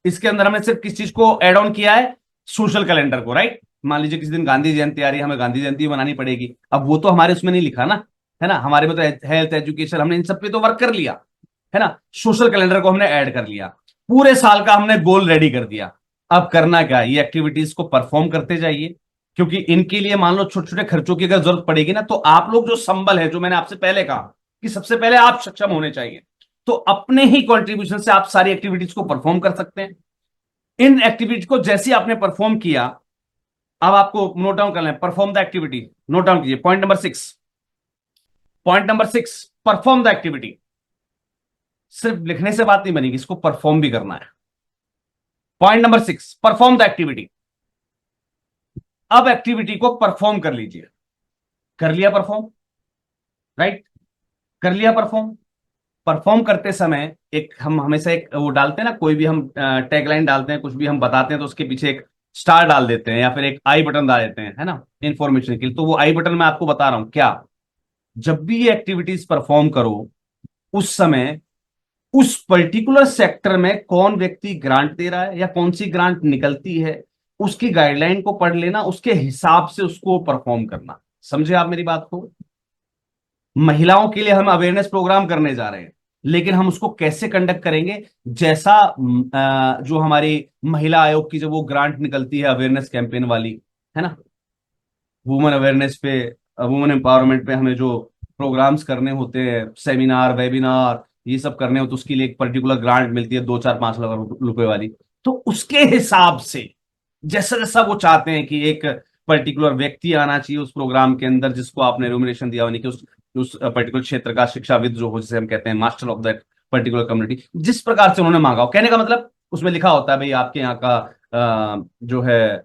इसके अंदर हमने सिर्फ किस चीज को ऐड ऑन किया है? सोशल कैलेंडर को, राइट। मान लीजिए किसी दिन गांधी जयंती आ रही है, हमें गांधी जयंती मनानी पड़ेगी, अब वो तो हमारे उसमें नहीं लिखा ना, है ना, हमारे में तो हेल्थ एजुकेशन, हमने इन सब पे तो वर्क कर लिया, है ना। सोशल कैलेंडर को हमने ऐड कर लिया, पूरे साल का हमने गोल रेडी कर दिया। अब करना क्या है? ये एक्टिविटीज को परफॉर्म करते जाइए, क्योंकि इनके लिए मान लो छोटे छोटे खर्चों की अगर जरूरत पड़ेगी ना, तो आप लोग जो संबल है, जो मैंने आपसे पहले कहा कि सबसे पहले आप सक्षम होने चाहिए, तो अपने ही कंट्रीब्यूशन से आप सारी एक्टिविटीज को परफॉर्म कर सकते हैं। इन एक्टिविटीज को जैसे आपने परफॉर्म किया, अब आपको नोट डाउन करना है, perform the activity. Note down कीजिए point number 6। Point number 6, perform the activity. सिर्फ लिखने से बात नहीं बनेगी, इसको परफॉर्म भी करना है। Point number 6, perform the activity. अब एक्टिविटी को परफॉर्म कर लीजिए। कर लिया परफॉर्म, राइट, कर लिया परफॉर्म। परफॉर्म करते समय एक हम हमेशा एक वो डालते हैं ना, कोई भी हम टैगलाइन डालते हैं, कुछ भी हम बताते हैं, तो उसके पीछे एक स्टार डाल देते हैं या फिर एक आई बटन डाल देते हैं, है ना, इंफॉर्मेशन के लिए। तो वो आई बटन मैं आपको बता रहा हूं क्या, जब भी ये एक्टिविटीज परफॉर्म करो, उस समय उस पर्टिकुलर सेक्टर में कौन व्यक्ति ग्रांट दे रहा है या कौन सी ग्रांट निकलती है, उसकी गाइडलाइन को पढ़ लेना, उसके हिसाब से उसको परफॉर्म करना। समझे आप मेरी बात को? महिलाओं के लिए हम अवेयरनेस प्रोग्राम करने जा रहे हैं, लेकिन हम उसको कैसे कंडक्ट करेंगे? जैसा जो हमारी महिला आयोग की जब वो ग्रांट निकलती है अवेयरनेस कैंपेन वाली, है ना, वुमेन अवेयरनेस पे, वुमेन एम्पावरमेंट पे हमें जो प्रोग्राम्स करने होते हैं, सेमिनार वेबिनार ये सब करने होते, उसके लिए एक पर्टिकुलर ग्रांट मिलती है 2 4 5 लाख रुपए वाली। तो उसके हिसाब से जैसा जैसा वो चाहते हैं कि एक पर्टिकुलर व्यक्ति आना चाहिए उस प्रोग्राम के अंदर, जिसको आपने नॉमिनेशन दिया होने कि उस पर्टिकुलर क्षेत्र का शिक्षाविद जो हो, जिसे हम कहते हैं master of that particular community, जिस प्रकार से उन्होंने मांगा हो। कहने का मतलब उसमें लिखा होता है भाई आपके यहाँ का जो है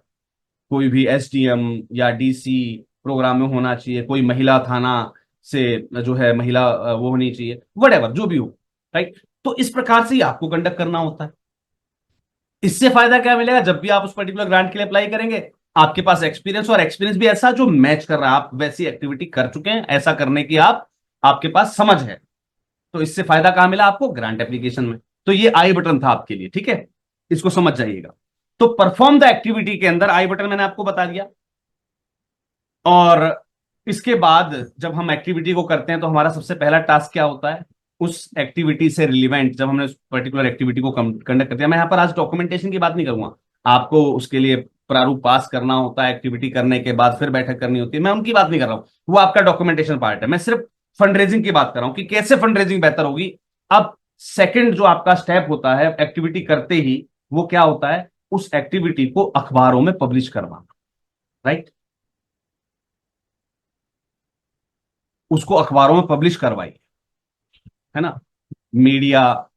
कोई भी एसडीएम या डीसी प्रोग्राम में होना चाहिए, कोई महिला थाना से जो है महिला वो होनी चाहिए, वट जो भी हो, राइट। तो इस प्रकार से ही आपको कंडक्ट करना होता है। इससे फायदा क्या मिलेगा? जब भी आप उस पर्टिकुलर ग्रांट के लिए अप्लाई करेंगे, आपके पास एक्सपीरियंस, और एक्सपीरियंस भी ऐसा जो मैच कर रहा है, आप वैसी एक्टिविटी कर चुके हैं, ऐसा करने की आपके पास समझ है। तो इससे फायदा कहां मिला आपको? ग्रांट एप्लीकेशन में। तो ये आई बटन था आपके लिए, ठीक है, इसको समझ जाइएगा। तो परफॉर्म द एक्टिविटी के अंदर आई बटन मैंने आपको बता दिया। और इसके बाद जब हम एक्टिविटी को करते हैं, तो हमारा सबसे पहला टास्क क्या होता है? उस एक्टिविटी से रिलेवेंट, जब हमने उस पर्टिकुलर एक्टिविटी को कंडक्ट कर दिया, मैं यहां पर आज डॉक्यूमेंटेशन की बात नहीं करूंगा, आपको उसके लिए प्रारूप पास करना होता है, एक्टिविटी करने के बाद फिर बैठक करनी होती है, मैं उनकी बात नहीं कर रहा हूं, वो आपका डॉक्यूमेंटेशन पार्ट है। मैं सिर्फ फंड रेजिंग की बात कर रहा हूं कि कैसे फंड रेजिंग बेहतर होगी। अब सेकंड जो आपका स्टेप होता है एक्टिविटी करते ही, वो क्या होता है? उस एक्टिविटी को अखबारों में पब्लिश करवाना, राइट। उसको अखबारों में पब्लिश करवाइए, है ना। मीडिया,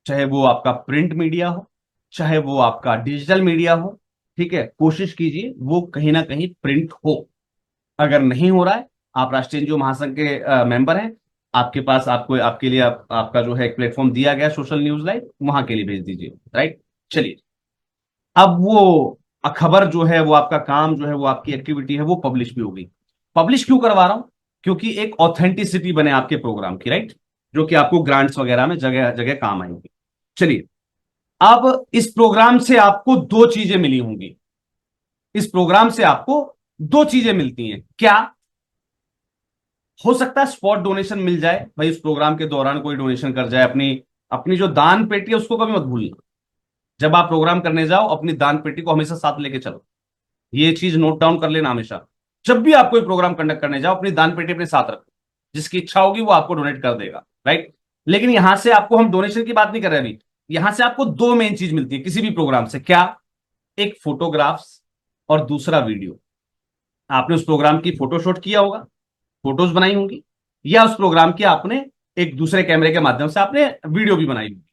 चाहे वो आपका प्रिंट मीडिया हो, चाहे वो आपका डिजिटल मीडिया हो, ठीक है, कोशिश कीजिए वो कहीं ना कहीं प्रिंट हो। अगर नहीं हो रहा है, आप राष्ट्रीय एनजीओ महासंघ के मेंबर हैं, आपके पास आपको आपके लिए आपका जो है एक प्लेटफॉर्म दिया गया सोशल न्यूज लाइव, वहां के लिए भेज दीजिए, राइट। चलिए, अब वो खबर जो है, वो आपका काम जो है, वो आपकी एक्टिविटी है, वो पब्लिश भी होगी। पब्लिश क्यों करवा रहा हूं? क्योंकि एक ऑथेंटिसिटी बने आपके प्रोग्राम की, राइट, जो कि आपको ग्रांट्स वगैरह में जगह जगह काम आएंगे। चलिए, अब इस प्रोग्राम से आपको दो चीजें मिली होंगी। इस प्रोग्राम से आपको दो चीजें मिलती हैं क्या? हो सकता है स्पॉट डोनेशन मिल जाए, भाई उस प्रोग्राम के दौरान कोई डोनेशन कर जाए, अपनी अपनी जो दान पेटी है उसको कभी मत भूलना। जब आप प्रोग्राम करने जाओ, अपनी दान पेटी को हमेशा साथ लेके चलो, ये चीज नोट डाउन कर लेना हमेशा। जब भी आप कोई प्रोग्राम कंडक्ट करने जाओ, अपनी दान पेटी अपने साथ रखो, जिसकी इच्छा होगी वो आपको डोनेट कर देगा, राइट। लेकिन यहां से आपको हम डोनेशन की बात नहीं कर रहे अभी, यहां से आपको दो मेन चीज मिलती है किसी भी प्रोग्राम से, क्या? एक फोटोग्राफ्स, और दूसरा वीडियो। आपने उस प्रोग्राम की फोटो शूट किया होगा, फोटोज बनाई होंगी, या उस प्रोग्राम की आपने एक दूसरे कैमरे के माध्यम से आपने वीडियो भी बनाई होगी।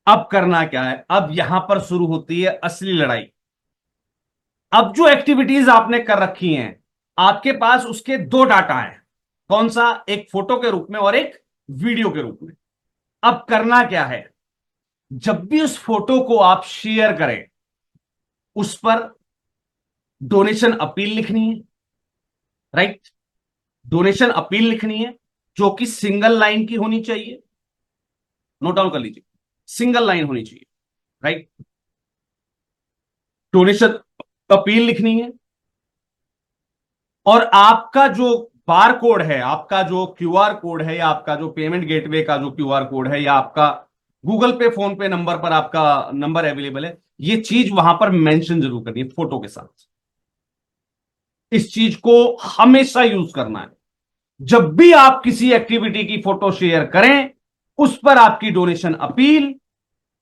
अब करना क्या है? अब यहां पर शुरू होती है असली लड़ाई। अब जो एक्टिविटीज आपने कर रखी हैं, आपके पास उसके दो डाटा हैं। कौन सा? एक फोटो के रूप में और एक वीडियो के रूप में। अब करना क्या है? जब भी उस फोटो को आप शेयर करें, उस पर डोनेशन अपील लिखनी है, राइट। डोनेशन अपील लिखनी है, जो कि सिंगल लाइन की होनी चाहिए। नोट डाउन कर लीजिए, सिंगल लाइन होनी चाहिए। राइट। डोनेशन अपील लिखनी है, और आपका जो बार कोड है, आपका जो क्यूआर कोड है, या आपका जो पेमेंट गेटवे का जो क्यूआर कोड है, या आपका गूगल पे फोन पे नंबर पर आपका नंबर अवेलेबल है, ये चीज वहां पर मेंशन जरूर करनी है फोटो के साथ। इस चीज को हमेशा यूज करना है। जब भी आप किसी एक्टिविटी की फोटो शेयर करें, उस पर आपकी डोनेशन अपील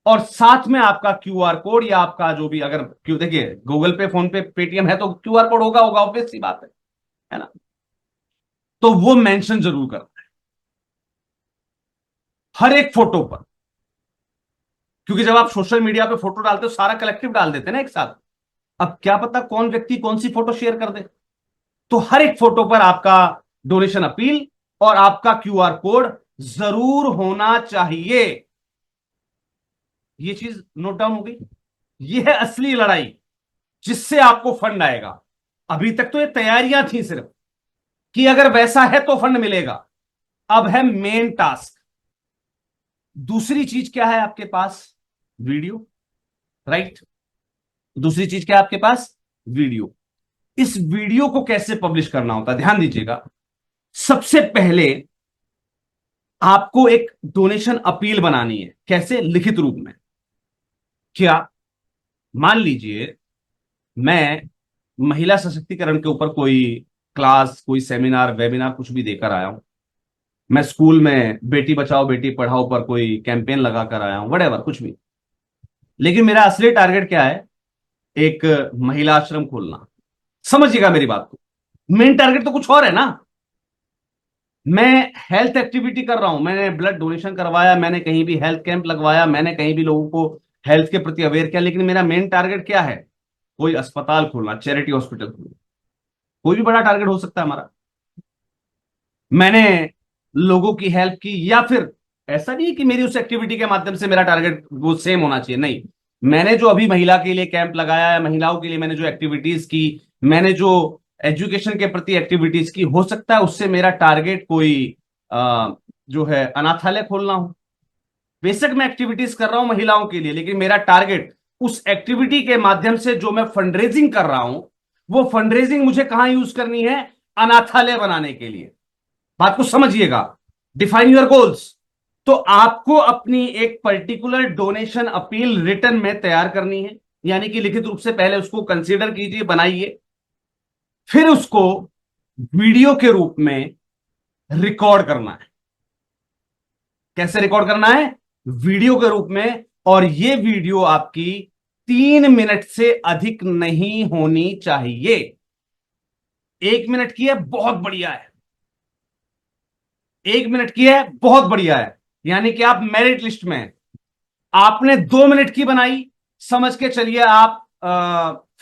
और साथ में आपका क्यूआर कोड, या आपका जो भी, अगर क्यों देखिए गूगल पे फोन पे पेटीएम है तो क्यूआर कोड होगा होगा, ऑब्वियस सी बात है ना। तो वो मेंशन जरूर करना है हर एक फोटो पर, क्योंकि जब आप सोशल मीडिया पे फोटो डालते हो सारा कलेक्टिव डाल देते हैं ना एक साथ। अब क्या पता कौन व्यक्ति कौन सी फोटो शेयर कर दे। तो हर एक फोटो पर आपका डोनेशन अपील और आपका क्यूआर कोड जरूर होना चाहिए। ये चीज नोट डाउन हो गई। ये है असली लड़ाई, जिससे आपको फंड आएगा। अभी तक तो ये तैयारियां थी सिर्फ, कि अगर वैसा है तो फंड मिलेगा। अब है मेन टास्क। दूसरी चीज क्या है आपके पास? वीडियो। राइट। दूसरी चीज क्या है आपके पास? वीडियो। इस वीडियो को कैसे पब्लिश करना होता है, ध्यान दीजिएगा। सबसे पहले आपको एक डोनेशन अपील बनानी है। कैसे? लिखित रूप में। क्या? मान लीजिए मैं महिला सशक्तिकरण के ऊपर कोई क्लास, कोई सेमिनार, वेबिनार कुछ भी देकर आया हूं। मैं स्कूल में बेटी बचाओ बेटी पढ़ाओ पर कोई कैंपेन लगा कर आया हूं, वटेवर कुछ भी। लेकिन मेरा असली टारगेट क्या है? एक महिला आश्रम खोलना। समझिएगा मेरी बात को। मेन टारगेट तो कुछ और है ना। मैं हेल्थ एक्टिविटी कर रहा हूं, मैंने ब्लड डोनेशन करवाया, मैंने कहीं भी हेल्थ कैंप लगवाया, मैंने कहीं भी लोगों को हेल्थ के प्रति अवेयर किया, लेकिन मेरा मेन टारगेट क्या है? कोई अस्पताल खोलना, चैरिटी हॉस्पिटल खोलना। कोई भी बड़ा टारगेट हो सकता है हमारा। मैंने लोगों की हेल्प की, या फिर ऐसा नहीं है कि मेरी उस एक्टिविटी के माध्यम से मेरा टारगेट वो सेम होना चाहिए, नहीं। मैंने जो अभी महिला के लिए कैंप लगाया है, महिलाओं के लिए मैंने जो एक्टिविटीज की, मैंने जो एजुकेशन के प्रति एक्टिविटीज की, हो सकता है उससे मेरा टारगेट कोई जो है अनाथालय खोलना हो। बेशक मैं एक्टिविटीज कर रहा हूं महिलाओं के लिए, लेकिन मेरा टारगेट उस एक्टिविटी के माध्यम से जो मैं फंडरेजिंग कर रहा हूं, वो फंडरेजिंग मुझे कहां यूज करनी है? अनाथालय बनाने के लिए। बात को समझिएगा। Define your goals. तो आपको अपनी एक पर्टिकुलर डोनेशन अपील रिटर्न में तैयार करनी है, यानी कि लिखित रूप से पहले उसको कंसीडर कीजिए, बनाइए। फिर उसको वीडियो के रूप में रिकॉर्ड करना है। कैसे रिकॉर्ड करना है? वीडियो के रूप में। और ये वीडियो आपकी 3 मिनट से अधिक नहीं होनी चाहिए। 1 मिनट की है बहुत बढ़िया है, 1 मिनट की है बहुत बढ़िया है, यानी कि आप मेरिट लिस्ट में हैं। आपने 2 मिनट की बनाई, समझ के चलिए आप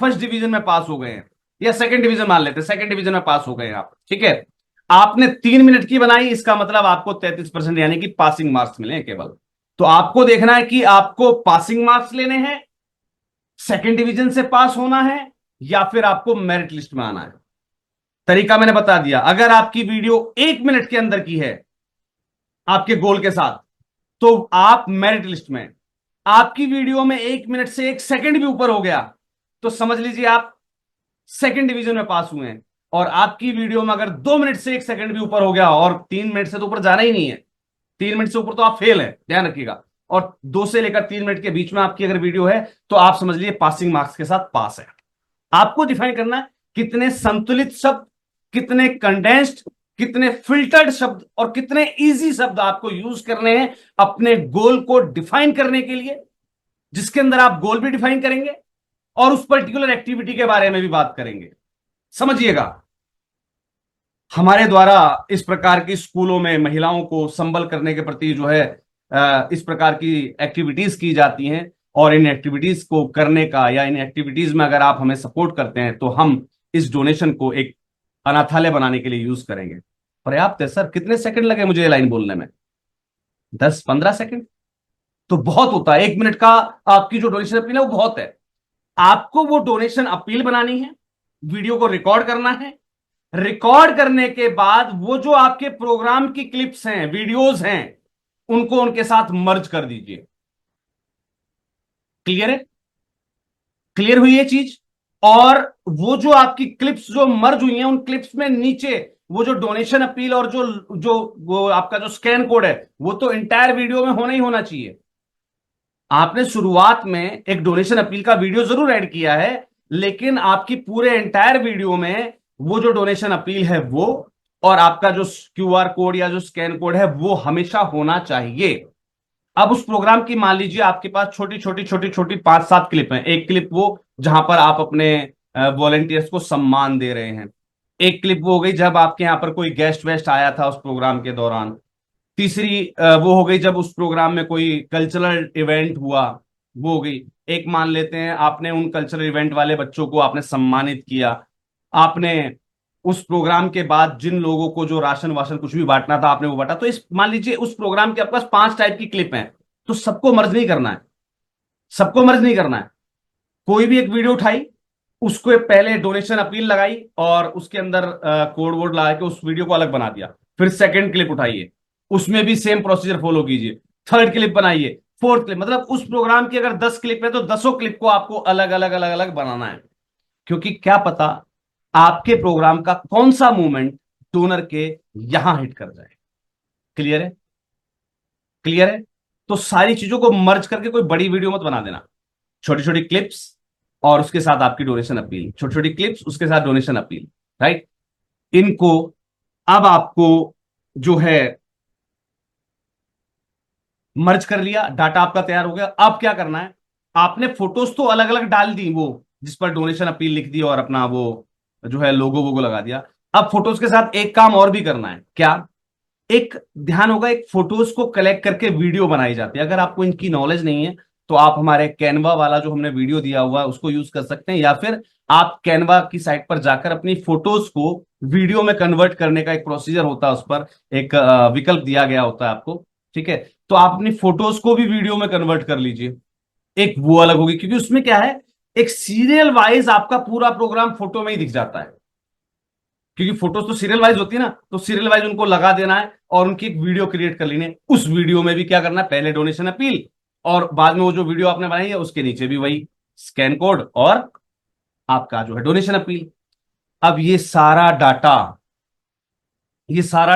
फर्स्ट डिवीजन में पास हो गए हैं, या सेकंड डिवीजन मान लेते हैं, सेकंड डिवीजन में पास हो गए हैं आप, ठीक है। आपने 3 मिनट की बनाई, इसका मतलब आपको 33% यानी कि पासिंग मार्क्स मिले हैं केवल। तो आपको देखना है कि आपको पासिंग मार्क्स लेने हैं, सेकंड डिवीजन से पास होना है, या फिर आपको मेरिट लिस्ट में आना है। तरीका मैंने बता दिया। अगर आपकी वीडियो 1 मिनट के अंदर की है आपके गोल के साथ, तो आप मेरिट लिस्ट में। आपकी वीडियो में 1 मिनट से 1 सेकंड भी ऊपर हो गया, तो समझ लीजिए आप सेकंड डिवीजन में पास हुए हैं। और आपकी वीडियो में अगर 2 मिनट से 1 सेकंड भी ऊपर हो गया, और 3 मिनट से तो ऊपर जाना ही नहीं है, 3 मिनट से ऊपर तो आप फेल है, ध्यान रखिएगा। और 2 से लेकर 3 मिनट के बीच में आपकी अगर वीडियो है, तो आप समझ लीजिए पासिंग मार्क्स के साथ पास है। आपको डिफाइन करना है कितने संतुलित शब्द, कितने कंडेंस्ड, कितने फिल्टर्ड शब्द और कितने इजी शब्द आपको यूज करने हैं अपने गोल को डिफाइन करने के लिए, जिसके अंदर आप गोल भी डिफाइन करेंगे और उस पर्टिकुलर एक्टिविटी के बारे में भी बात करेंगे। समझिएगा। हमारे द्वारा इस प्रकार की स्कूलों में महिलाओं को संबल करने के प्रति जो है इस प्रकार की एक्टिविटीज की जाती हैं। और इन एक्टिविटीज को करने का, या इन एक्टिविटीज में अगर आप हमें सपोर्ट करते हैं, तो हम इस डोनेशन को एक अनाथालय बनाने के लिए यूज करेंगे। पर्याप्त है सर? कितने सेकंड लगे मुझे ये लाइन बोलने में? 10-15 सेकंड तो बहुत होता है। 1 मिनट का आपकी जो डोनेशन अपील है वो बहुत है। आपको वो डोनेशन अपील बनानी है, वीडियो को रिकॉर्ड करना है। रिकॉर्ड करने के बाद वो जो आपके प्रोग्राम की क्लिप्स हैं, वीडियोस हैं, उनको उनके साथ मर्ज कर दीजिए। क्लियर है? क्लियर हुई ये चीज? और वो जो आपकी क्लिप्स जो मर्ज हुई हैं, उन क्लिप्स में नीचे वो जो डोनेशन अपील और जो जो वो आपका जो स्कैन कोड है, वो तो इंटायर वीडियो में होना ही होना चाहिए। आपने शुरुआत में एक डोनेशन अपील का वीडियो जरूर ऐड किया है, लेकिन आपकी पूरे एंटायर वीडियो में वो जो डोनेशन अपील है वो, और आपका जो क्यूआर कोड या जो स्कैन कोड है वो हमेशा होना चाहिए। अब उस प्रोग्राम की मान लीजिए आपके पास छोटी छोटी छोटी छोटी 5-7 क्लिप हैं। एक क्लिप वो जहां पर आप अपने वॉलेंटियर्स को सम्मान दे रहे हैं। एक क्लिप वो हो गई जब आपके यहाँ पर कोई गेस्ट वेस्ट आया था उस प्रोग्राम के दौरान। तीसरी वो हो गई जब उस प्रोग्राम में कोई कल्चरल इवेंट हुआ, वो हो गई। एक मान लेते हैं आपने उन कल्चरल इवेंट वाले बच्चों को आपने सम्मानित किया। आपने उस प्रोग्राम के बाद जिन लोगों को जो राशन वाशन कुछ भी बांटना था आपने वो बांटा। तो इस मान लीजिए उस प्रोग्राम के आपके पास 5 टाइप की क्लिप हैं। तो सबको मर्ज नहीं करना है, सबको मर्ज नहीं करना है। कोई भी एक वीडियो उठाई, उसको पहले डोनेशन अपील लगाई और उसके अंदर कोड वोड लगा के उस वीडियो को अलग बना दिया। फिर सेकंड क्लिप उठाइए, उसमें भी सेम प्रोसीजर फॉलो कीजिए। थर्ड क्लिप बनाइए, फोर्थ क्लिप, मतलब उस प्रोग्राम की अगर 10 क्लिप है तो 10 क्लिप को आपको अलग अलग अलग अलग बनाना है। क्योंकि क्या पता आपके प्रोग्राम का कौन सा मूवमेंट डोनर के यहां हिट कर जाए। क्लियर है? क्लियर है? तो सारी चीजों को मर्ज करके कोई बड़ी वीडियो मत बना देना। छोटी छोटी क्लिप्स और उसके साथ आपकी डोनेशन अपील, छोटी छोटी क्लिप्स उसके साथ डोनेशन अपील, राइट? इनको अब आपको जो है मर्ज कर लिया, डाटा आपका तैयार हो गया। अब क्या करना है, आपने फोटोज तो अलग अलग डाल दी वो जिस पर डोनेशन अपील लिख दी और अपना वो जो है लोगो वोगो लगा दिया। अब फोटोज के साथ एक काम और भी करना है। क्या? एक ध्यान होगा, एक फोटोज को कलेक्ट करके वीडियो बनाई जाती है। अगर आपको इनकी नॉलेज नहीं है तो आप हमारे कैनवा वाला जो हमने वीडियो दिया हुआ है उसको यूज कर सकते हैं, या फिर आप कैनवा की साइट पर जाकर अपनी फोटोज को वीडियो में कन्वर्ट करने का एक प्रोसीजर होता है, उस पर एक विकल्प दिया गया होता है आपको। ठीक है? तो आप अपनी फोटोज को भी वीडियो में कन्वर्ट कर लीजिए। एक वो अलग होगी, क्योंकि उसमें क्या है, एक सीरियल वाइज आपका पूरा प्रोग्राम फोटो में ही दिख जाता है। क्योंकि फोटोज तो सीरियल वाइज होती है ना, तो सीरियल वाइज उनको लगा देना है और उनकी एक वीडियो क्रिएट कर लेनी है। उस वीडियो में भी क्या करना है, पहले डोनेशन अपील और बाद में वो जो वीडियो आपने बनाई है उसके नीचे भी वही स्कैन कोड और आपका जो है डोनेशन अपील। अब ये सारा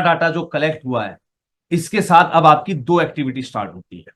डाटा जो कलेक्ट हुआ है, इसके साथ अब आपकी दो एक्टिविटी स्टार्ट होती है।